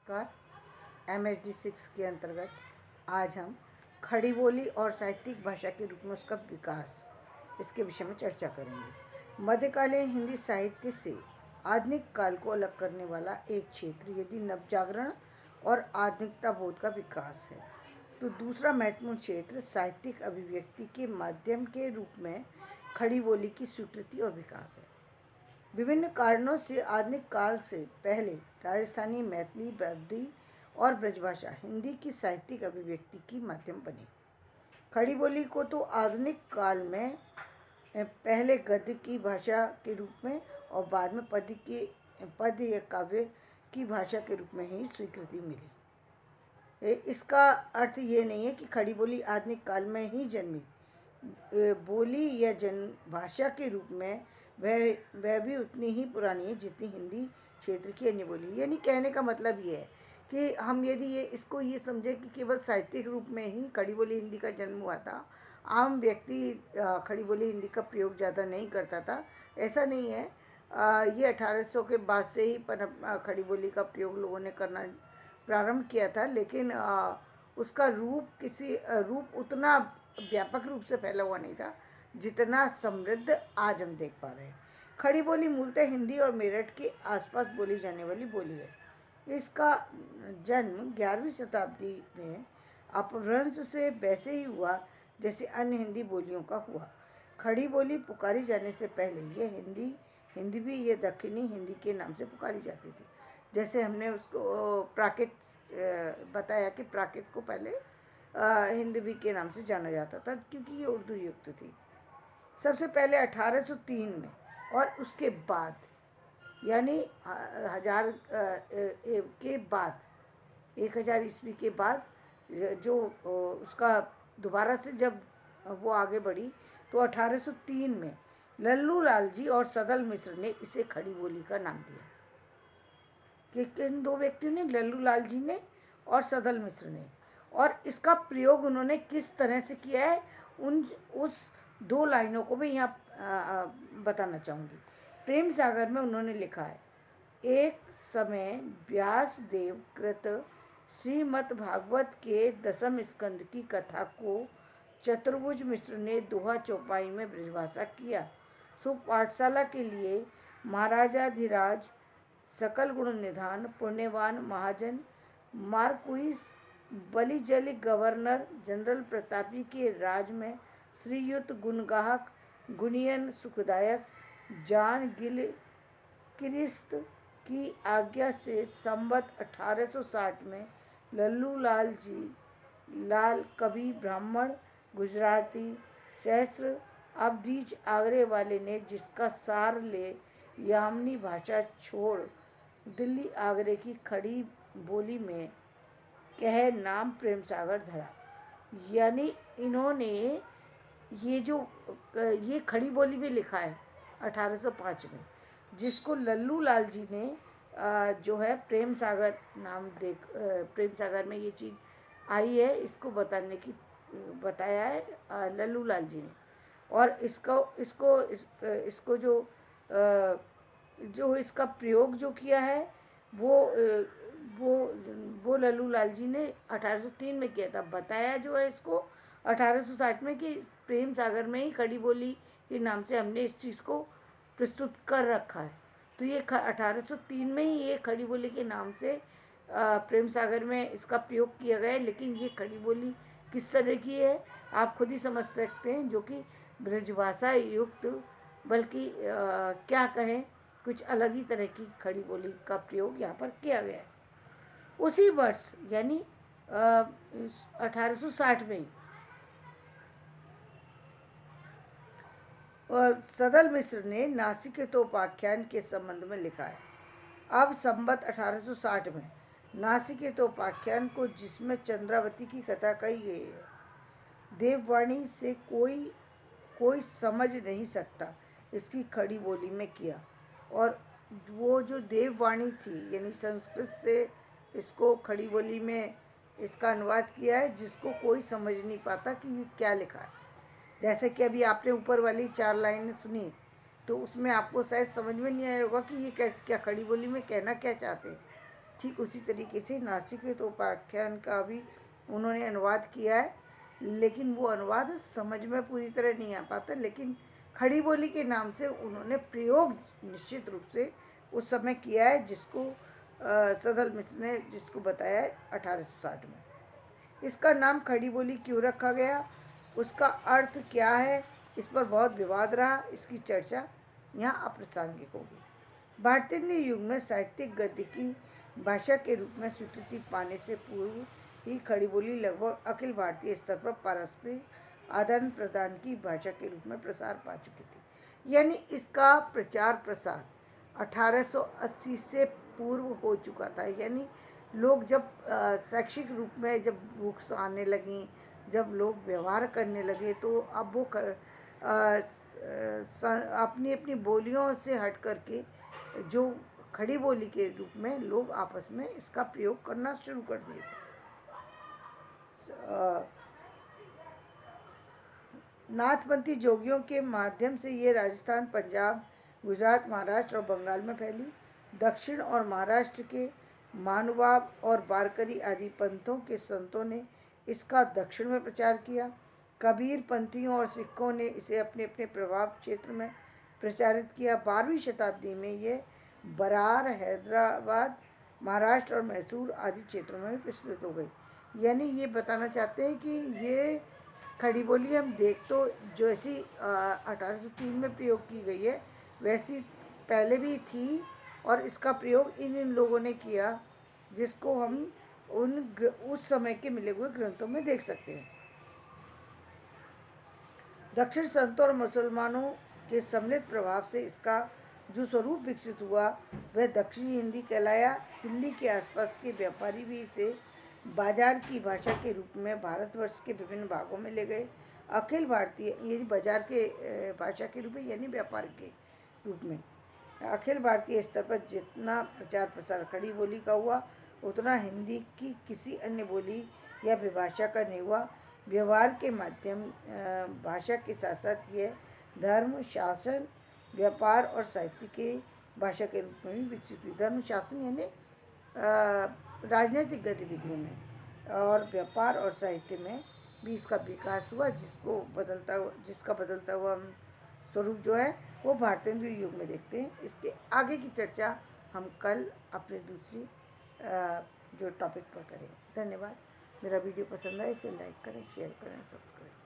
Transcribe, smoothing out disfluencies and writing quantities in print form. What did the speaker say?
नमस्कार। MHD 6 के अंतर्गत आज हम खड़ी बोली और साहित्यिक भाषा के रूप में उसका विकास, इसके विषय में चर्चा करेंगे। मध्यकालीन हिंदी साहित्य से आधुनिक काल को अलग करने वाला एक क्षेत्र यदि नवजागरण और आधुनिकता बोध का विकास है, तो दूसरा महत्वपूर्ण क्षेत्र साहित्यिक अभिव्यक्ति के माध्यम के रूप में खड़ी बोली की स्वीकृति और विकास है। विभिन्न कारणों से आधुनिक काल से पहले राजस्थानी, मैथिली, ब्रजदी और ब्रजभाषा हिंदी की साहित्यिक अभिव्यक्ति की माध्यम बनी। खड़ी बोली को तो आधुनिक काल में पहले गद्य की भाषा के रूप में और बाद में पद्य या काव्य की भाषा के रूप में ही स्वीकृति मिली। इसका अर्थ ये नहीं है कि खड़ी बोली आधुनिक काल में ही जन्मी। बोली या भाषा के रूप में वह भी उतनी ही पुरानी है जितनी हिंदी क्षेत्र की अन्य बोली। यानी कहने का मतलब ये है कि हम यदि इसको ये समझें कि केवल साहित्यिक रूप में ही खड़ी बोली हिंदी का जन्म हुआ था, आम व्यक्ति खड़ी बोली हिंदी का प्रयोग ज़्यादा नहीं करता था, ऐसा नहीं है। ये 1800 के बाद से ही खड़ी बोली का प्रयोग लोगों ने करना प्रारंभ किया था, लेकिन उसका रूप उतना व्यापक रूप से फैला हुआ नहीं था जितना समृद्ध आज हम देख पा रहे हैं। खड़ी बोली मूलतः हिंदी और मेरठ के आसपास बोली जाने वाली बोली है। इसका जन्म 11वीं शताब्दी में अपभ्रंश से वैसे ही हुआ जैसे अन्य हिंदी बोलियों का हुआ। खड़ी बोली पुकारी जाने से पहले यह हिंदी भी ये दक्षिणी हिंदी के नाम से पुकारी जाती थी। जैसे हमने उसको प्राकृत बताया कि प्राकृत को पहले हिंदी के नाम से जाना जाता था क्योंकि ये उर्दू युक्त थी। सबसे पहले 1803 में और उसके बाद यानी 1000 ईस्वी के बाद जो उसका दोबारा से जब वो आगे बढ़ी तो 1803 में लल्लू लाल जी और सदल मिश्र ने इसे खड़ी बोली का नाम दिया। कि किन दो व्यक्तियों ने? लल्लू लाल जी ने और सदल मिश्र ने। और इसका प्रयोग उन्होंने किस तरह से किया है उस दो लाइनों को मैं यहाँ बताना चाहूँगी। प्रेम सागर में उन्होंने लिखा है, एक समय व्यास देव कृत श्रीमद् भागवत के 10वें स्कंद की कथा को चतुर्भुज मिश्र ने दोहा चौपाई में ब्रजभाषा किया। सो पाठशाला के लिए महाराजाधिराज सकल गुण निधान पुण्यवान महाजन मार्क्विस बलिजली गवर्नर जनरल प्रतापी के राज में श्रीयुत गुणगाहक गुणियन सुखदायक जान गिल क्रिस्त की आज्ञा से संवत 1860 में लल्लू लाल कवि ब्राह्मण गुजराती सहस्र अब्दीज आगरे वाले ने जिसका सार ले यामनी भाषा छोड़ दिल्ली आगरे की खड़ी बोली में कह नाम प्रेम सागर धरा। यानी इन्होंने ये खड़ी बोली में लिखा है 1805 में, जिसको लल्लू लाल जी ने जो है प्रेम सागर प्रेम सागर में ये चीज़ आई है, इसको बताया है लल्लू लाल जी ने। और इसको जो इसका प्रयोग जो किया है वो लल्लू लाल जी ने 1803 में किया था। बताया जो है इसको 1860 में कि प्रेम सागर में ही खड़ी बोली के नाम से हमने इस चीज़ को प्रस्तुत कर रखा है। तो ये 1803 में ही ये खड़ी बोली के नाम से प्रेम सागर में इसका प्रयोग किया गया है। लेकिन ये खड़ी बोली किस तरह की है आप खुद ही समझ सकते हैं, जो कि ब्रजभाषा युक्त, बल्कि क्या कहें, कुछ अलग ही तरह की खड़ी बोली का प्रयोग यहाँ पर किया गया है। उसी वर्ष यानी 1860 में सदल मिश्र ने नासिकेतोपाख्यान के संबंध में लिखा है। अब संवत 1860 में नासिकेतोपाख्यान को, जिसमें चंद्रावती की कथा कही गई है, देववाणी से कोई समझ नहीं सकता, इसकी खड़ी बोली में किया। और वो जो देववाणी थी यानी संस्कृत से इसको खड़ी बोली में इसका अनुवाद किया है, जिसको कोई समझ नहीं पाता कि ये क्या लिखा है। जैसे कि अभी आपने ऊपर वाली 4 लाइनें सुनी तो उसमें आपको शायद समझ में नहीं आया होगा कि ये क्या खड़ी बोली में कहना क्या चाहते हैं। ठीक उसी तरीके से नासिकेत उपाख्यान का भी उन्होंने अनुवाद किया है, लेकिन वो अनुवाद समझ में पूरी तरह नहीं आ पाता, लेकिन खड़ी बोली के नाम से उन्होंने प्रयोग निश्चित रूप से उस समय किया है, जिसको सदल मिश्र ने जिसको बताया है 1860 में। इसका नाम खड़ी बोली क्यों रखा गया, उसका अर्थ क्या है, इस पर बहुत विवाद रहा। इसकी चर्चा यहाँ अप्रासंगिक होगी। भारतीय युग में साहित्यिक गद्य की भाषा के रूप में स्वीकृति पाने से पूर्व ही खड़ी बोली लगभग अखिल भारतीय स्तर पर पारस्परिक आदान प्रदान की भाषा के रूप में प्रसार पा चुकी थी। यानी इसका प्रचार प्रसार 1880 से पूर्व हो चुका था। यानी लोग जब शैक्षिक रूप में जब बुक्स आने लगी, जब लोग व्यवहार करने लगे, तो अब वो अपनी अपनी बोलियों से हट करके जो खड़ी बोली के रूप में लोग आपस में इसका प्रयोग करना शुरू कर दिए थे। नाथपंथी जोगियों के माध्यम से ये राजस्थान, पंजाब, गुजरात, महाराष्ट्र और बंगाल में फैली। दक्षिण और महाराष्ट्र के महानुभाव और वारकरी आदि पंथों के संतों ने इसका दक्षिण में प्रचार किया। कबीर पंथियों और सिखों ने इसे अपने अपने प्रभाव क्षेत्र में प्रचारित किया। 12वीं शताब्दी में ये बरार, हैदराबाद, महाराष्ट्र और मैसूर आदि क्षेत्रों में भी प्रचलित हो गई। यानी ये बताना चाहते हैं कि ये खड़ी बोली हम देख तो जैसी 1803 में प्रयोग की गई है, वैसी पहले भी थी, और इसका प्रयोग इन लोगों ने किया, जिसको हम उस समय के मिले हुए ग्रंथों में देख सकते हैं। दक्षिण संतों और मुसलमानों के सम्मिलित प्रभाव से इसका जो स्वरूप विकसित हुआ वह दक्षिणी हिंदी कहलाया। दिल्ली के आसपास के व्यापारी भी इसे बाजार की भाषा के रूप में भारतवर्ष के विभिन्न भागों में ले गए। अखिल भारतीय, यानी बाजार के भाषा के रूप में, यानी व्यापार के रूप में, अखिल भारतीय स्तर पर जितना प्रचार प्रसार खड़ी बोली का हुआ, उतना हिंदी की किसी अन्य बोली या विभाषा का नहीं हुआ। व्यवहार के माध्यम भाषा के साथ साथ यह धर्म, शासन, व्यापार और साहित्य के भाषा के रूप में भी विकसित हुई। धर्म, शासन यानी राजनीतिक गतिविधियों में, और व्यापार और साहित्य में भी इसका विकास हुआ, जिसका बदलता हुआ स्वरूप जो है वो भारतीय युग में देखते हैं। इसके आगे की चर्चा हम कल अपने दूसरी जो टॉपिक पर करेंगे। धन्यवाद। मेरा वीडियो पसंद आए इसे लाइक करें, शेयर करें, सब्सक्राइब करें।